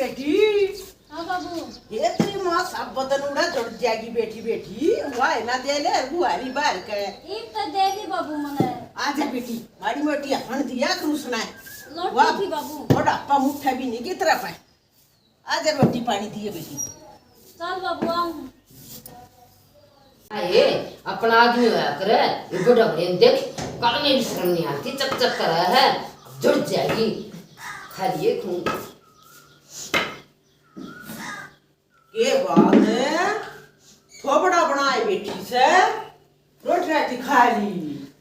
बेटी। हाँ बाबू। ये तेरी माँ सब बदन उड़ा जुड़ जाएगी बेटी बेटी। वाह ना दे ले बुआरी बार के। एक तो देगी बाबू मने। आजा बेटी मारी मोटी हण दिया कृष्णा। लौटी थी बाबू। थोड़ा पा मुट्ठा भी नहीं की तरफ है। आजा रोटी पानी दिए बेटी। चल बाबू आऊं। ये अपना आदमी होया करे ये बड़ा बड़े देख कल में भी शर्म नहीं आती चक चक कर रहा है जुड़ जाएगी खालिए खून ये बात है थोबड़ा बनाए बेटी से रोटी खा ली।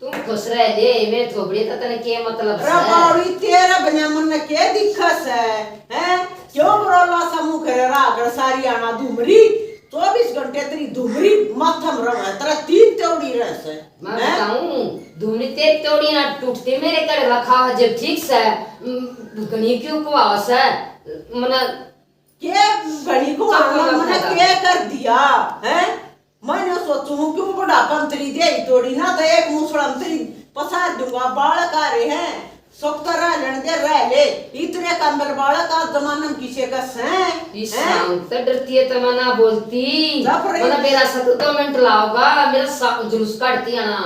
तुम खुश रह ले मैं थोबड़ी तो तने के मतलब है रबाड़ी तेरा बना मन ने के दिक्कत है हैं क्यों बरोला सा मुख रे रागड़ सारी आना धुमरी 24 घंटे तेरी धुमरी माथम रवा तेरा 3 तोड़ी रस है मैं बताऊं धुमरी ते तोड़ी ना टूटते मेरे कड़े रखा है जब ठीक से गणी क्यों को आवास है मना के गणी को आना मने के कर दिया हैं मैंने सोचूं क्यों बड़ा पंतरी दे तोड़ी ना तो एक मुसलम तेरी पसार दूंगा बालक आ रहे हैं सोक्ता रह लेने दे रह ले इतने कमर बालक आज जमाने में किसे का हैं इस तो डरती है तो मना बोलती मना मेरा 2 मिनट लाओगा मेरा जुलूस काटती है ना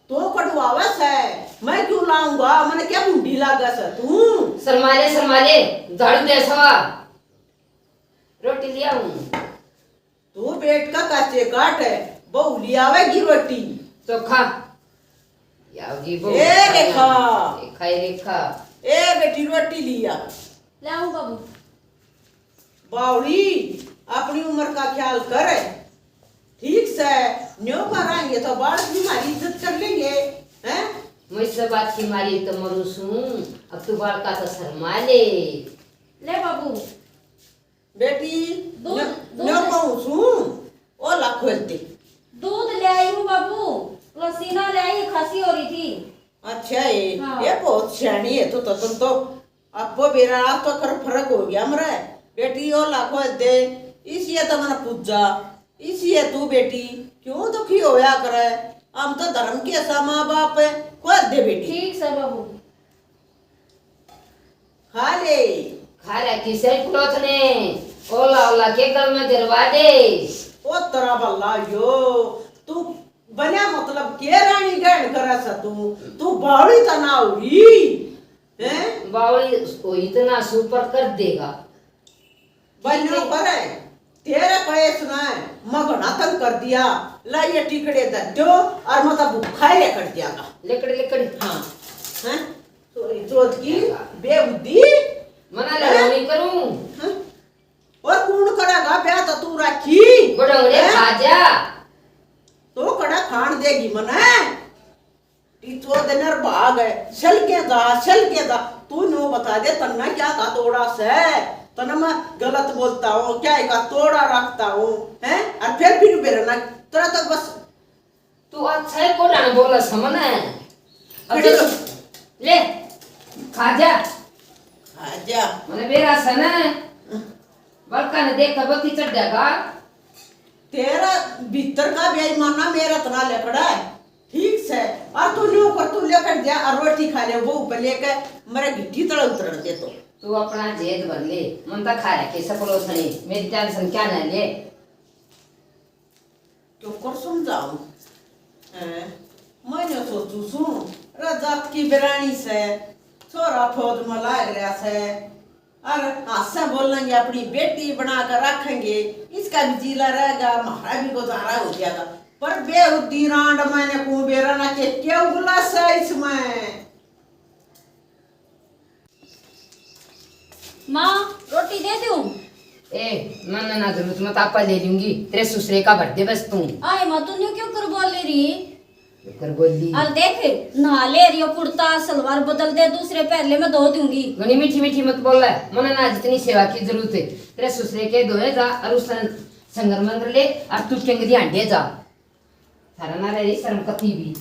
तो कटवावस है मैं क्यों लाऊंगा मैंने क्या बुढ़ी लागा सा तू शर्माले झाड़ू दे सवा रोटी लिया हूँ तू पेट का काचे काट है बहु लियावेगी रोटी चोखा यावगी बहु ए रेखा रेखा ए बेटी रोटी लिया ले आऊं बाबू। बावड़ी अपनी उम्र का ख्याल कर ठीक से न्यो कराएंगे तो बालक भी हमारी इज्जत कर लेंगे हैं मुझसे बात की मारी तो मरूसू अब तू बाल का तो शर्मा ले बाबू। बेटी न्यो कहूं सू ओ ला खोलते दूध ले आई हूँ बाबू। लसीना ले आई खांसी हो रही थी। अच्छा ये हाँ। ये बहुत सियानी है तो तुम तो अब वो बेरा तो कर फर्क हो गया मरे बेटी ओ ला खोल दे इसी तो मैंने पूजा इसी है तू बेटी क्यों दुखी होया करे हम तो धर्म के ऐसा माँ बाप है खोल दे बेटी ठीक से बाबू। खा ले किसे क्लोथ ने ओला ओला के गल में गिरवा दे ओ तरा बल्ला यो तू बना मतलब के रानी गण करा सा तू बावड़ी तना हुई हैं बावली उसको इतना सुपर कर देगा बन्यो पर तेरे कहे सुना है मगना तंग कर दिया ला ये टिकड़े दे दो और मतलब खाए ले कर दियागा लेकड़ हाँ हैं तो की बेबुद्धि मना ले नहीं करूं और कौन करेगा ब्याह तो तू रखी बड़ोड़े खा जा तो कड़ा खान देगी मने टीचो देनर भाग है चल के दा तू नो बता दे तन्ना क्या का तोड़ा से तना मैं गलत बोलता हूँ क्या का तोड़ा रखता हूँ हैं और फिर भी बेरा ना तेरा तो बस तू अच्छा है को ना बोला समझना है अब तो ले खा जा आजा मैंने बेरा सना बलका ने देखा बल्कि चढ़ जाएगा तेरा भीतर का बेईमाना मेरा तना लेकड़ा है ठीक से और तू नो कर तू लेकर जा और रोटी खा ले वो ऊपर लेकर मेरे गिट्टी तड़ा उतर दे तो तू अपना जेद भर ले मन तक खा रहा कैसा पलो सनी मेरी टेंशन क्या ना ले क्यों कर समझाऊं मैंने सोचू सुन रजात की बिरानी से छोरा फौज में लाग रहा से और हासा बोलेंगे अपनी बेटी बना कर रखेंगे इसका भी जीला रहेगा हमारा भी गुजारा हो जाएगा पर बेहुदी रांड मैंने को बेरा ना के क्या उगलास है इसमें माँ रोटी दे दूं? ए मन ना जरूरत मत आपा ले लूंगी तेरे ससुरे का भर दे बस तू आए माँ तू क्यों कर बोल रही कर बोली और देख नहा ले रही हो कुर्ता सलवार बदल दे दूसरे पहले मैं धो दूंगी। गनी मीठी मीठी मत बोल रहा है मन ना जितनी सेवा की जरूरत है तेरे ससुरे के धोए जा और उस संगर मंगर ले और तू चंगरी हांडे जा थारा ना रही शर्म कती भी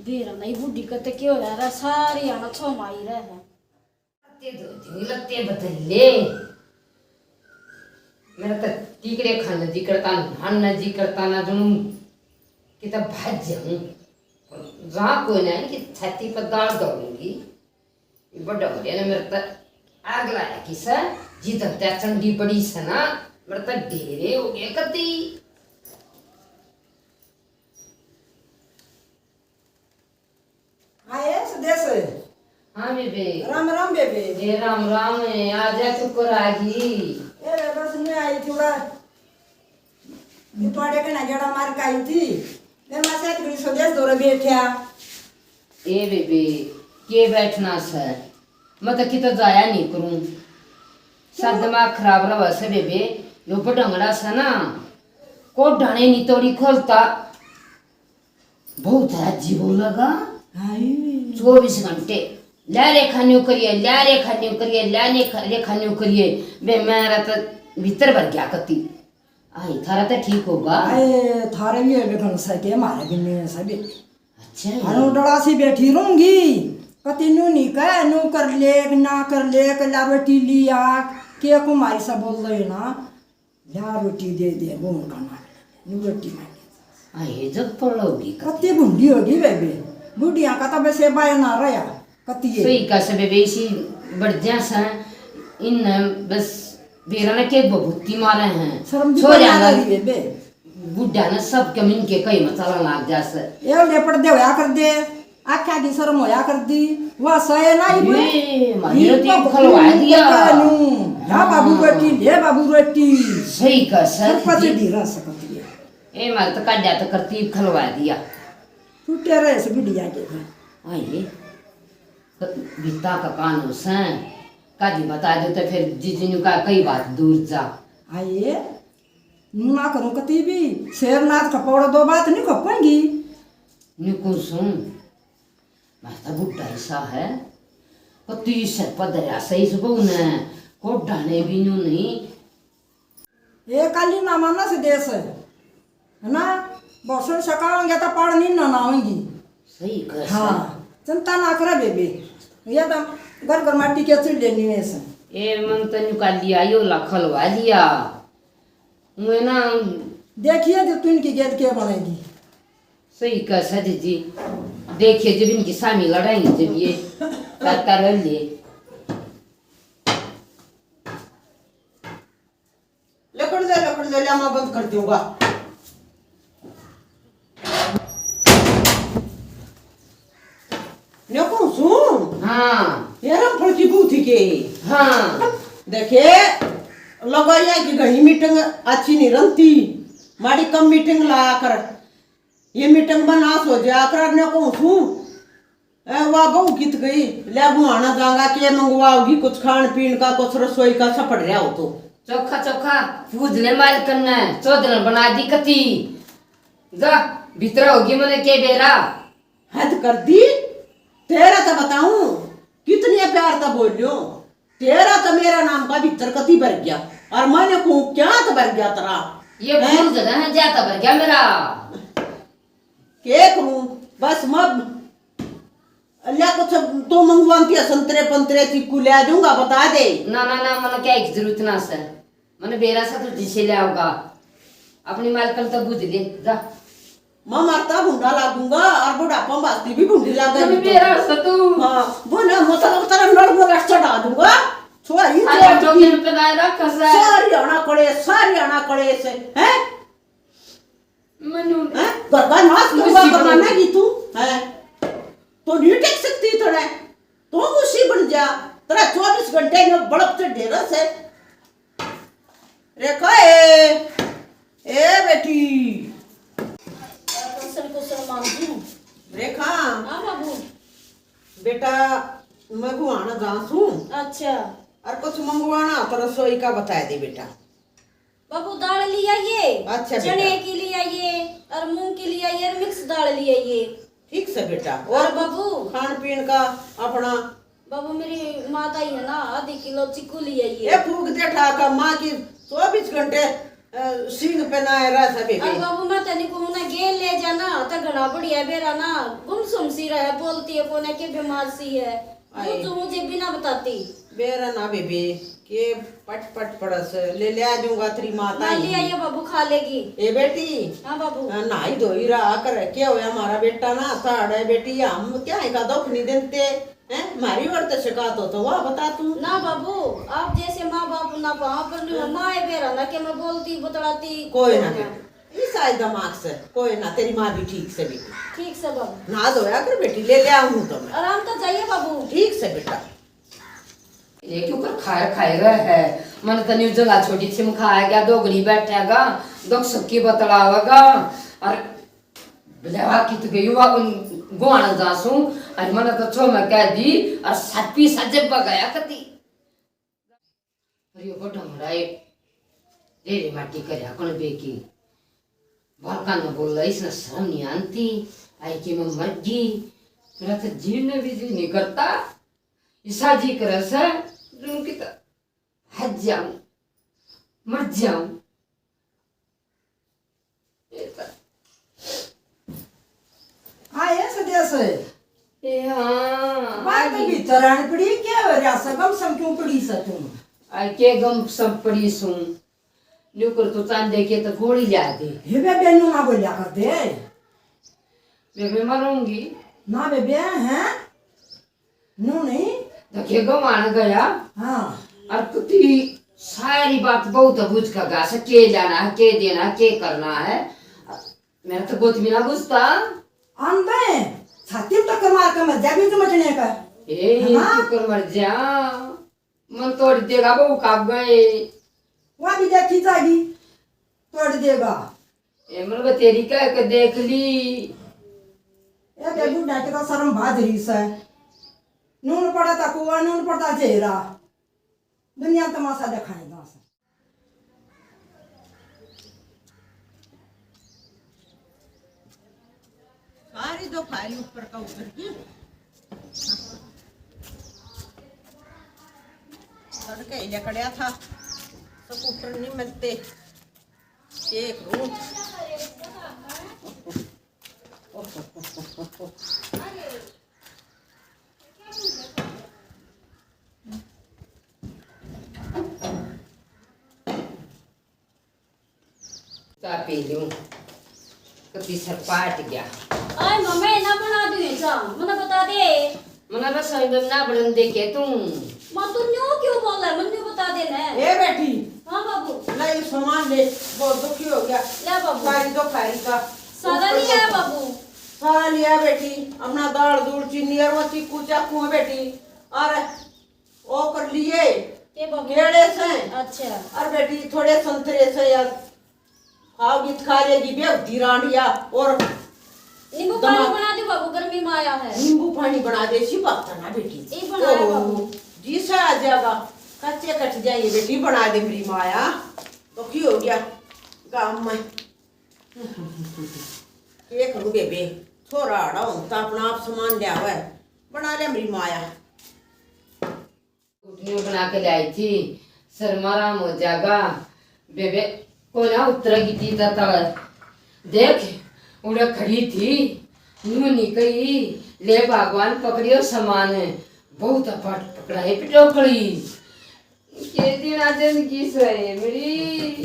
बेरा नहीं बुढ़ी कते क्यों हो रहा सारी आना छो माई रहे हैं ते दो दिन लगते बदल ले मेरा तो टीकड़े खाना जी करता ना जी करता ना जुनून कि तब भाज जाऊं जहाँ कोई नहीं कि छाती पर दाल दौड़ूंगी बड़ा हो गया ना मेरा आग लाया कि सर जिधर त्या चंडी पड़ी से ना मेरे तो ढेरे हो गए कती। आए सुदेश। हाँ बेबे। राम राम बेबे। ए राम राम है आजा तू को रागी। ए बस मैं आई थी थोड़ा इतवाड़े के ना जड़ा मार के आई थी। मैं मासे तेरी सुदेश दौरे बैठा। ए बेबे के बैठना सर मैं तो कितो जाया नहीं करूं सब दिमाग खराब रहा वैसे बेबे यो पटंगड़ा सा ना को ढाने नहीं तोड़ी खोलता बहुत अजीब लगा। हाय 24 घंटे ला रे खान्यू करिए ला रे खान्यू करिए ला रे खान्यू करिए बे मेरा तो भीतर भर गया कती आई थारा तो ठीक होगा। आए थारे भी बेखन सके मारे भी नहीं सभी। अच्छा अनु डड़ा सी बैठी रहूंगी कति नु नहीं कह नु कर ले ना कर ले कला रोटी लिया के कुमारी सब बोल रही ना या रोटी दे दे बोल खाना नु रोटी मांगे आई जब पड़ोगी कति बुंडी होगी बेबे बुढ़िया का तब से बाय ना रहा कति है सही का सब बेसी बढ़िया सा इन बस बेरा ने के बहुती मारे हैं शर्म भी छोड़ बना आना रही बेबे बुढ़ा ने सब कमिन के कई मसाला लाग जा से ये लेपड़ दे होया कर दे आख्या की शर्म होया कर दी वह सहे ना ये माहिरो ती खलवा दिया हां बाबू रोटी ले बाबू रोटी सही का सर पति धीरा सकती है ए मार तो काड्या तो करती खलवा दिया टूटे रहे से बिटिया के आइए बीता का कानून से काजी बता दो तो फिर जीजू का कई बात दूर जा आइए ना करूं कति भी शेरनाथ कपड़ा दो बात नहीं खपेंगी निको सुन मैं तो बुढ़ा ऐसा है कति से पदरा सही सुबह ने को ढाने भी न्यू नहीं ये काली ना माना से देश है ना बरसों सकाओगे तो पढ़ नहीं ना आऊंगी सही कर हाँ चिंता ना करे बेबी ये तो घर घर माटी के चिड़ लेनी है से ए मन तो निकाल लिया यो लखलवा लिया मैं ना देखिए जो तू इनकी गेद के बनेगी सही कर सज जी देखिए जब इनकी सामी लड़ाएंगे जब ये करता रह लिए लकड़ दे लिया मैं बंद कर दूंगा। देखो सुन हाँ ये रामफल की बूथी के हाँ देखे लगाया कि घनी मीटिंग अच्छी नहीं रंती माड़ी कम मीटिंग लाया कर ये मीटिंग बनास हो जाया कर ने को सुन वाह बहु कित गई ले बुआना जाऊंगा के मंगवाओगी कुछ खान पीन का कुछ रसोई का सपड़ रहा हो तो चोखा चोखा पूजने मार करना है चौधर बना दी कती जा भीतर होगी मैंने के बेरा हद कर दी तेरा तो बताऊं कितने प्यार था बोलियो तेरा तो मेरा नाम का भीतर कति भर गया और मैंने कहूं क्या तो भर गया तेरा ये भूल जगह है जाता भर गया मेरा के कहूं बस मब अल्लाह कुछ तो मंगवाती है संतरे पंतरे चीकू ले दूंगा बता दे ना ना ना मैंने क्या एक जरूरत ना सर मैंने बेरा सा तो जिसे ले आऊंगा अपनी मालकन तो बुझ ले जा मैं मरता भूंडा लागूंगा और बुढ़ापा बास्ती भी भूंडी तभी लागेगी बेरा सा तू हाँ वो ना मतलब तेरा नड़ में चढ़ा दूंगा छोरी अरे जोगिन पे ना रखा सर सारी आना कड़े से हैं मनु हैं गरबा नाच करवा करना की तू हैं तो नहीं टेक सकती थोड़ा तो उसी बन जा तेरा 24 घंटे में बड़प से ढेरा से रेखा ए बेटी रेखा हाँ बाबू बेटा मैं गुआना जासूं अच्छा और कुछ मंगवाना तो रसोई का बता दे बेटा बाबू दाल ले आइए अच्छा बेटा। चने की ले आइए और मूंग की ले आइए और मिक्स दाल ले आइए ठीक से बेटा और बाबू खान पीन का अपना बाबू मेरी माता ही है ना आधी किलो चिक्कू ले आइए ये फूक दे ठाका माँ की 24 घंटे सिंग पे ना रह सके और बाबू मैं तनी को ना गेल ले जाना तो घना बढ़िया बेरा ना गुमसुम सी रहे बोलती है कोने के बीमार सी है तो मुझे बिना बताती बेरा ना बेबी के पट पट पड़स ले आ दूंगा तेरी माता ले ही आइए बाबू खा लेगी ए बेटी हाँ बाबू नहाई धोई रहा कर क्या होया हमारा बेटा ना साढ़े बेटी हम क्या है का दुख नहीं देते हैं मारी और तो शिकायत हो तो वह बता तू। ना बाबू आप जैसे माँ बाप ना वहाँ पर माँ बेरा ना कि मैं बोलती बतलाती कोई ना इस आए दिमाग से कोई ना, तेरी माँ भी ठीक से बेटी, ठीक से बाबू ना धोया कर बेटी, ले आऊँ तो मैं आराम तो चाहिए बाबू। ठीक से बेटा। ये क्यों कर खाएगा है मन तो न्यू जगह छोटी सी में खाएगा दोगड़ी बैठेगा दुख सुख की बतलावेगा और लेवा की तो गई गोवाना जासू और मन तो छो में कह दी और सपी सजब गया कती अरे वो ढंगड़ा रे माटी करया कौन बेकी बालका न बोल रहा इसने शर्म नहीं आती आई कि मैं मर गई मेरा तो जीने भी जी नहीं करता ईसा जी कर से उनकी तो हज जाऊं मर जाऊं आए सदे से ए हाँ बात भी तरान पड़ी क्या हो रहा सगम सम क्यों पड़ी सा तुम आई के गम सब पड़ी सुन न्यू कर तो चांद देखे तो घोड़ी ला दे हे बे बेनू ना बोलिया कर दे मैं मरूंगी ना बेबे हैं नो नहीं देखे गवान गया हाँ और कुती सारी बात बहुत बुझ का गा से के जाना है के देना के करना है मेरा तो गोद में ना घुसता आंदे छाती में टक्कर मार के मर जा भी तो मचने का ए हाँ? कर मर जा मन तोड़ देगा वो काब गए वहाँ भी देखी जाएगी तोड़ देगा ए मन तेरी कह के देख ली ये बेबू डाटे का शर्म भाजरी से नून पड़ा था कुआ नून पड़ता चेहरा दुनिया तमाशा दिखाएगा से सारी दो फाइल ऊपर का उतर की तड़के ले कड़िया था स्कूटर नहीं मिलते एक रूम पी लूं कति सर पाट गया आए मम्मी ना बना दूँ ऐसा मुझे बता दे मना रसोई में ना बनन दे के तुम माँ तू न्यू क्यों बोल रहा है मुझे बता देना है। ए बेटी हाँ बाबू ले ये सामान ले, बहुत दुखी हो गया। ले बाबू सारी दो फाइल का सारा नहीं है बाबू सारा लिया बेटी, अपना दाल दूध चीनी और वो चीकू चाकू है बेटी, और वो कर लिए के बाबू केड़े से अच्छा और बेटी थोड़े संतरे से यार खाओगी तो खा लेगी बेवती रांडिया, और नींबू पानी बना दे बाबू गर्मी में आया है। नींबू पानी बना दे सी बात ना बेटी ये बनाया ओहो, बाबू जी से आ जाएगा कच्चे कट जाएंगे बेटी, बना दे मेरी माया तो की हो गया गाँव में ये करूँ बेबे थोड़ा आड़ा होता अपना आप सामान लिया हुआ है, बना ले मेरी माया। उठनी बना के लाई थी शर्माराम हो जाएगा बेबे को ना उतरेगी थी देख उड़ा खड़ी थी यूं निकली ले भगवान पकड़ियो सामान बहुत अपाट पकड़ा है पिटो खड़ी के दिन आज जिंदगी से मेरी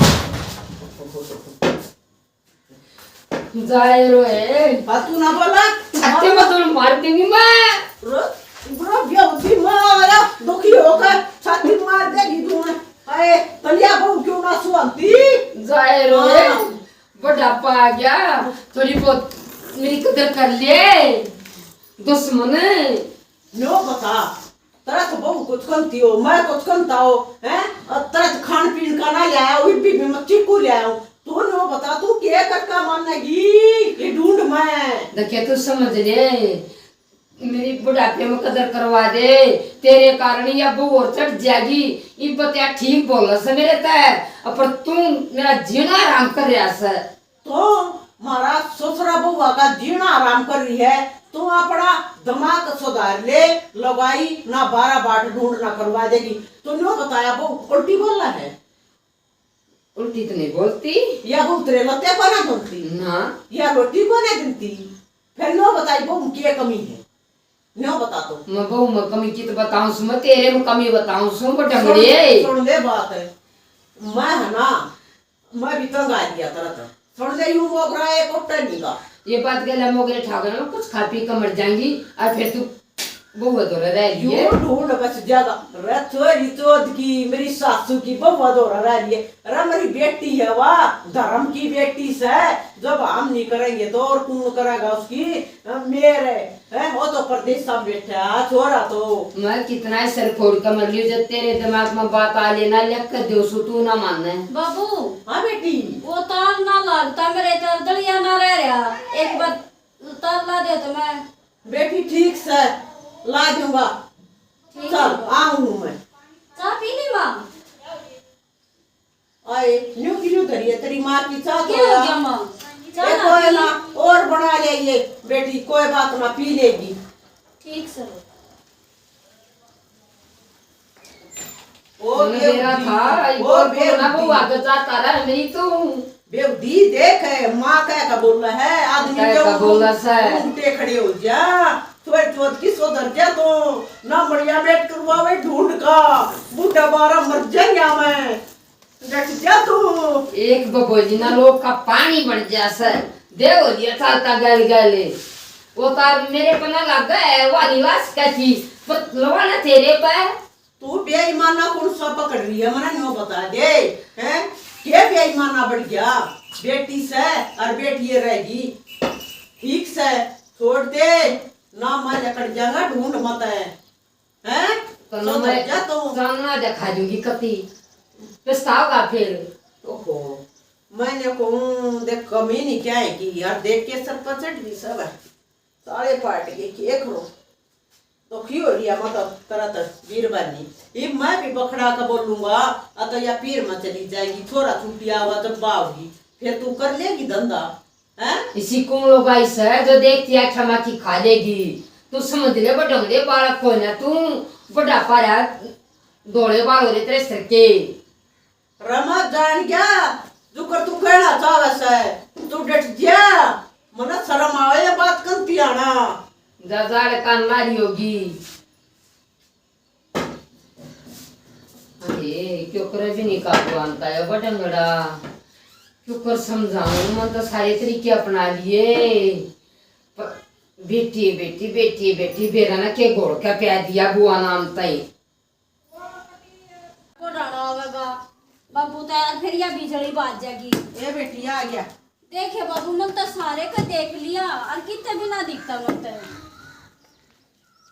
जाए रोए तू ना बोला छाती में तो मार दूंगी मैं बड़ा बेवती माया दुखी होकर छाती मार देगी तू, अरे तलिया बहु क्यों ना सुनती जाए रोए बुढ़ापा आ गया थोड़ी बहुत मेरी कदर कर ले दुश्मन नो बता तेरा तो बहु कुछ करती हो मैं कुछ करता हो हैं, और तेरा तो खान पीन का ना ले आया वो भी मैं चीकू ले आया तू नो बता तू क्या करका मानेगी ये ढूंढ मैं देखिए तू समझ ले मेरी बुढ़ापे में कदर करवा दे तेरे कारण या बहु और चढ़ जाएगी ये बतिया ठीक बोल रहा मेरे तय पर तू मेरा जीना आराम कर रहा है तो मारा ससुरा बुआ का जीना आराम कर रही है, तू अपना दिमाग सुधार ले, लगाई ना 12 बाट ढूंढ ना करवा देगी। तो नो बताया वो उल्टी बोल रहा है, उल्टी तो नहीं बोलती या वो तेरे लते को ना बोलती ना या रोटी को ना देती, फिर नो बताई वो क्या कमी है, नो बता तो मैं बहु में कमी की तो बताऊं सु मैं तेरे में कमी बताऊं सु बटंगड़े सुन ले बात है, मैं है ना मैं भी तंग आ गया तरह सुन ले यूं वो रहा है कोटा नहीं का ये बात के लिए मोगरे ठाकर में कुछ खा पी कर मर जाएंगी और फिर तू बहुत हो रहा है ये। यूं ढूंढ बस ज्यादा रे चोरी चोद की मेरी सासू की बहुत हो रहा है ये। अरे मेरी बेटी है वाह, धर्म की बेटी से जब हम नहीं करेंगे तो और कौन करेगा उसकी। मेरे है वो तो परदेश सब बैठा छोरा तो। मैं कितना ही सर फोड़ कर मर लियो, जब तेरे दिमाग में बात आ लेना लिख कर दो सो तू ना मानना है। बाबू हाँ बेटी वो तार ना लागता मेरे तर दलिया ना रह रहा, एक बार तार ला दे तो मैं। बेटी ठीक से ला दूंगा। ठीक चल है। आऊं मैं। चाय पी ली माँ? आए न्यू की न्यू धरिए तेरी माँ की चाह तो क्या हो गया माँ? चाय ये ना कोई पी ना ली? और बना ले ये बेटी, कोई बात ना पी लेगी। ठीक सर। ओ मेरा था ओ ना वो आगे जाता रहा मेरी तो बेवदी देख है माँ कह का बोल रहा है आदमी कह के का बोल रहा है। उल्टे खड़े हो जा थोड़े चोट की सोधर जा तो ना बढ़िया बैठ करवावे ढूंढ का बूढ़ा बारा मर जाएगा मैं डट जा तू। एक बबोजीना लोग का पानी बढ़ जा सर देव दिया था गल गले वो तार मेरे पना लग गए वाली लाश का चीज पर लवाना तेरे पर तू बेईमाना कौन सा पकड़ रही है मना नहीं बता दे हैं क्या बेईमाना बढ़ गया बेटी से और बेटी ये रहेगी ठीक से छोड़ दे ना मैं जकड़ जाऊंगा ढूंढ मत है हैं तो मैं जा तो सामना दिखा दूंगी कति पछताओगा फिर। ओहो मैंने कहूँ देख कमी नहीं क्या है कि यार देख के सर पचट भी सब है सारे पार्ट के एक रो तो क्यों रिया मतलब तरह तरह वीर बनी ये मैं भी बखड़ा का बोलूंगा अतः या पीर में चली जाएगी थोड़ा छुट्टिया हुआ जब बावगी फिर तू कर लेगी धंधा हैं। इसी कुम लोग ऐसा है जो देखती है क्षमा की खा लेगी तू समझ ले बड़े बालक को ना तू बड़ा पारा दौड़े बाल हो रहे तेरे सिर के रमा जान गया जो कर तू कहना चाहे से तू डट जा मना शर्म आवे ये बात करती आना जजाड़ कान लारी होगी। अरे क्यों करे भी नहीं काबू आता है बटंगड़ा क्यों कर समझाऊं मैं तो सारे तरीके अपना लिए बेटी बेटी बेटी बेटी बेरा ना के घोड़ का प्या दिया बुआ नाम तई को डाला होगा बाबू तो यार फिर या बिजली बाज जाएगी। ये बेटी आ गया देखे बाबू मन तो सारे का देख लिया और कितने भी ना दिखता मन तो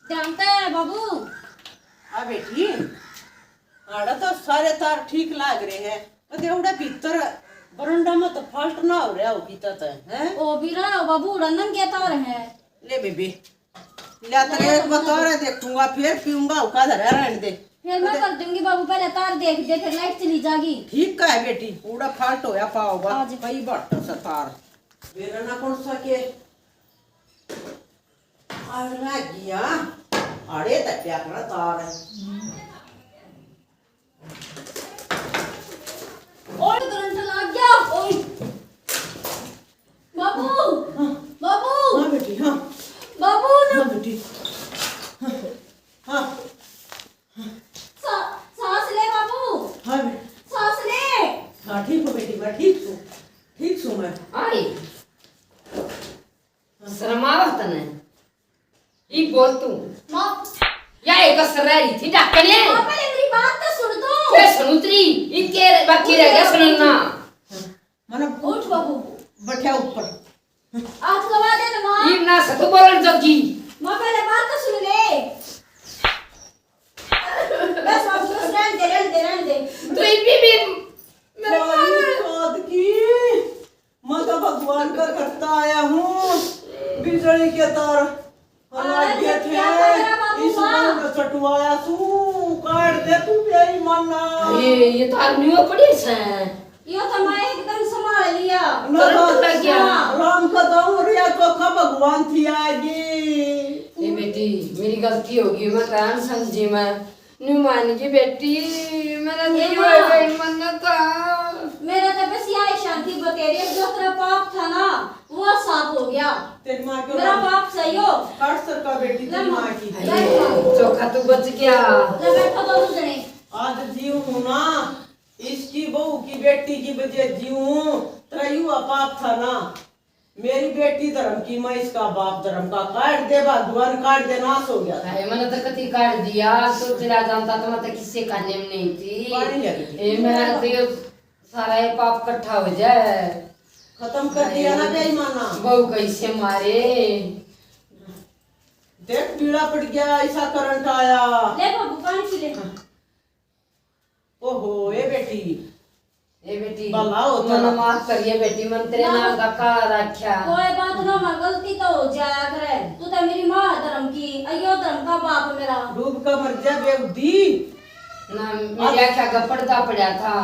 जानता है बाबू। आ बेटी आड़ा तो सारे तार ठीक लाग रहे हैं पर एवढा भीतर बरंडा में तो फाल्ट ना हो रहा होगी तो हैं ओ बीरा बाबू उड़न के तार है। ले बेबी ले तेरे एक बता रहे देखूंगा फिर पीऊंगा उका धरा रहने दे फिर मैं कर दूंगी बाबू पहले तार देख दे फिर लाइट चली जाएगी। ठीक का है बेटी पूरा फाल्ट होया पाओगा हाँ जी। कई बट सतार मेरा ना कौन सा के आड़ा गया आड़े तक क्या करना तार है और करंट लग गया ओए बाबू बाबू हाँ बेटी हाँ बाबू ना हाँ बेटी हाँ सांस ले बाबू हाँ सांस ले। हाँ ठीक हो बेटी मैं ठीक हूँ मैं आई शर्मावत ने ई बोल तू माँ या एक सररी थी डकने माँ पहले मेरी बात तो सुन दो। के समुद्री इनके बाकी रह गया सुनना मना उठ बाबू बैठा ऊपर हाथ लगा दे ना माँ। ई ना सतो बोलन जगी माँ पहले बात तो सुन ले। बस बाबू बस रहने दे तो ई भी खुद की मैं तो भगवान का करता आया हूँ बिजली के तार हमारे अरे, थे क्या कर रहा बाबू इस माँ? मन चटवाया तू काट दे तू मेरी मन्ना ये तो आदमी पड़ी से यो तो मैं एकदम संभाल लिया। तुरंत लग गया। राम का दाऊ रिया तो कब भगवान थी आएगी ये बेटी मेरी गलती होगी मैं कान समझी मैं नुमान की बेटी मेरा ये नहीं माँ। हुआ मन का मेरा तो बस यही शांति बतेरे जो तेरा पाप था ना वो साफ हो गया। तेरी माँ क्यों मेरा पाप सही हो। काट सर का बेटी तेरी माँ की चौखा तो बच गया ले बैठो दोनों जने। आज जीव हूँ ना इसकी बहू की बेटी की वजह जीव हूँ तेरा युवा पाप था ना मेरी बेटी धर्म की, मैं इसका बाप धर्म का। काट दे भगवान, काट दे, नाश हो गया। अरे मैंने तो कति काट दिया तो चला जानता तो मैं तो किससे खाने में नहीं थी। पानी लगी मैं तो सारा ये पाप इकट्ठा हो जाए। खत्म कर दिया ना बेईमाना। बहू कैसे मारे, देख पीड़ा पड़ गया, ऐसा करंट आया। ले बाबू पानी पी ले। ओहो ए बेटी, ए बेटी भला होता मन माफ करिए बेटी, मन तेरे नाम का काला रखा। कोई बात ना, मैं गलती तो हो जाया करे। तू तो मेरी माँ है धर्म की, अयो धर्म का बाप मेरा। डूब का मर जा बेवदी। ना मेरे क्या का पर्दा पड़ा था।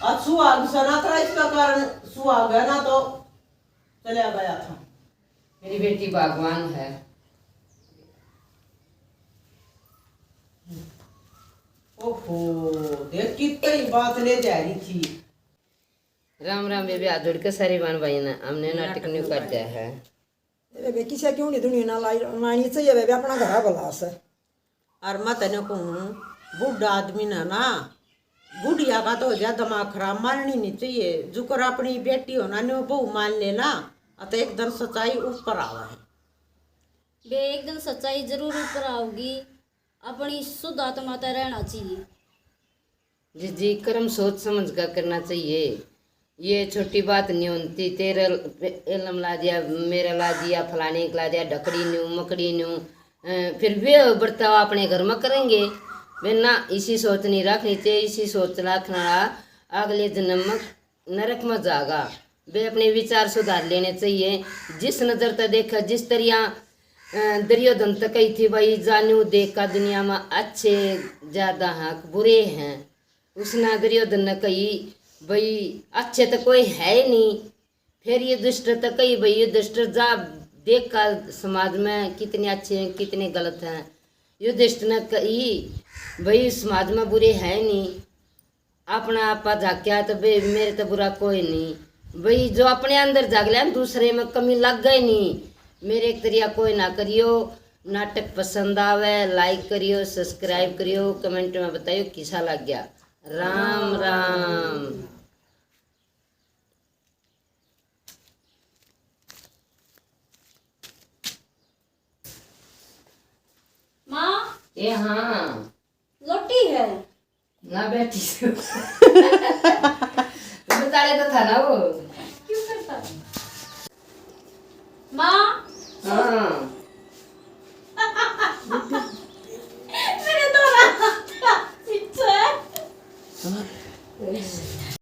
आज सुहाग सना था, इसका कारण सुहाग है ना तो चला गया था। मेरी बेटी भगवान है। ओहो देख कितनी बात ले जा रही थी। राम राम बेबी, हाथ जोड़ के सारी बान भाई ना हमने नाटक नहीं कर दिया है। बेबे किसे क्यों नहीं दुनिया ना लानी चाहिए बेबे, अपना घर भला से। और मैं तेने कहूँ बूढ़ा आदमी ना ना, बुढ़िया का तो हो जाए दिमाग खराब, माननी नहीं चाहिए। जुकर अपनी बेटी होना नहीं वो बहू मान लेना, तो एकदम सच्चाई ऊपर आवा है। बे एक दिन सच्चाई जरूर ऊपर आओगी, अपनी शुद्ध आत्मा तो रहना चाहिए। जिस जी कर्म सोच समझ कर करना चाहिए। ये छोटी बात नहीं होती। तेरा इलम ला दिया, मेरा ला दिया, फलाने ला दिया, ढकड़ी न्यू मकड़ी न्यू, फिर भी बर्ताव अपने घर में करेंगे वे ना। इसी सोच नहीं रखनी चाहिए। इसी सोच रखना अगले जन्म में नरक में जागा। वे अपने विचार सुधार लेने चाहिए। जिस नज़र तक देखा, जिस तरह दुर्योधन तक कही थी भाई जानू देखा दुनिया में अच्छे ज़्यादा हैं बुरे हैं, उसने दुर्योधन ने कही भाई अच्छे तो कोई है ही नहीं। फिर ये दुष्ट तो कही भाई ये दुष्ट जा देख कर समाज में कितने अच्छे हैं कितने गलत हैं। ये दुष्ट ने कही भाई समाज में बुरे हैं नहीं, अपना आपा झाक्या तो भाई मेरे तो बुरा कोई नहीं। भाई जो अपने अंदर जाग लिया दूसरे में कमी लग गई नहीं। मेरे एक तरिया कोई ना करियो। नाटक पसंद आवे लाइक करियो, सब्सक्राइब करियो, कमेंट में बताइयो कैसा लग गया। राम राम। माँ ए हाँ लोटी है ना बेटी बताले तो था ना वो। क्यों करता माँ? हाँ मेरे तो